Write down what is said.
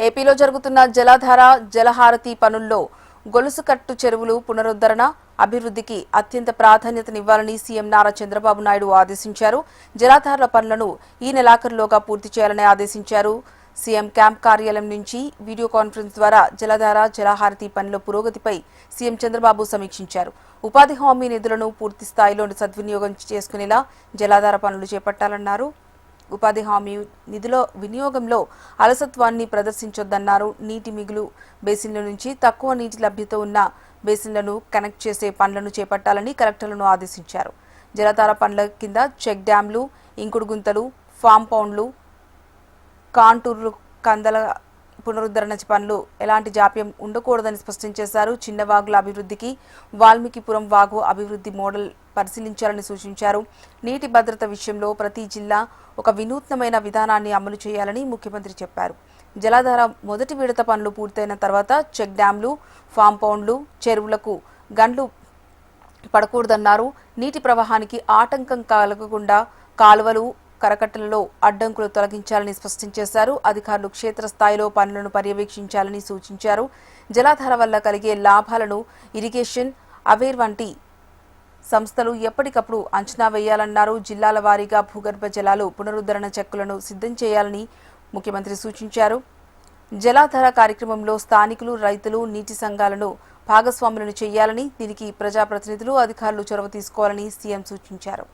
ఏపీలో జరుగుతున్న జలధార జలహారతి పనుల్లో గొలుసుకట్టు చెరువులు పునరుద్ధరణ అభివృద్ధికి అత్యంత ప్రాధాన్యతనివ్వాలని సీఎం నారా చంద్రబాబు నాయుడు ఆదేశించారు. జలధారల పనులను ఈ నెలాఖరులోగా పూర్తి చేయాలని ఆదేశించారు. సీఎం క్యాంప్ కార్యాలయం నుంచి వీడియో కాన్ఫరెన్స్ ద్వారా జలధార జలహారతి పనుల పురోగతిపై సీఎం చంద్రబాబు సమీక్షించారు. ఉపాధి హామీ నిధులను పూర్తి స్థాయిలో సద్వినియోగం చేసుకునేలా జలధార పనులు చేపట్టాలన్నారు. ఉపాధి హామీ నిధుల వినియోగంలో అలసత్వాన్ని ప్రదర్శించొద్దన్నారు. నీటి మిగులు బేసిన్ల నుంచి తక్కువ నీటి లభ్యత ఉన్న బేసిన్లను కనెక్ట్ చేసే పనులను చేపట్టాలని కలెక్టర్లను ఆదేశించారు. జలధార పనుల కింద చెక్ డ్యాంలు, ఇంకుడు గుంతలు, ఫామ్ పౌండ్లు, కాంటూర్లు, కందల పునరుద్ధరణ పనులు ఎలాంటి జాప్యం ఉండకూడదని స్పష్టం చేశారు. చిన్న వాగుల అభివృద్ధికి వాల్మీకిపురం వాగు అభివృద్ధి మోడల్ పరిశీలించాలని సూచించారు. నీటి భద్రత విషయంలో ప్రతి జిల్లా ఒక వినూత్నమైన విధానాన్ని అమలు చేయాలని ముఖ్యమంత్రి చెప్పారు. జలధార మొదటి విడత పనులు పూర్తయిన తర్వాత చెక్ డ్యాంలు, ఫామ్ పౌండ్లు, చెరువులకు గండ్లు పడకూడదన్నారు. నీటి ప్రవాహానికి ఆటంకం కలగకుండా కాలువలు, కరకట్టలలో అడ్డంకులు తొలగించాలని స్పష్టం చేశారు. అధికారులు క్షేత్రస్థాయిలో పనులను పర్యవేక్షించాలని సూచించారు. జలాధార వల్ల కలిగే లాభాలను ఇరిగేషన్, అవేర్ వంటి సంస్థలు ఎప్పటికప్పుడు అంచనా వేయాలన్నారు. జిల్లాల వారీగా భూగర్భ జలాలు పునరుద్ధరణ చెక్కులను సిద్ధం చేయాలని ముఖ్యమంత్రి సూచించారు. జలాధార కార్యక్రమంలో స్థానికులు, రైతులు, నీటి సంఘాలను భాగస్వాములను చేయాలని, దీనికి ప్రజాప్రతినిధులు, అధికారులు చొరవ తీసుకోవాలని సీఎం సూచించారు.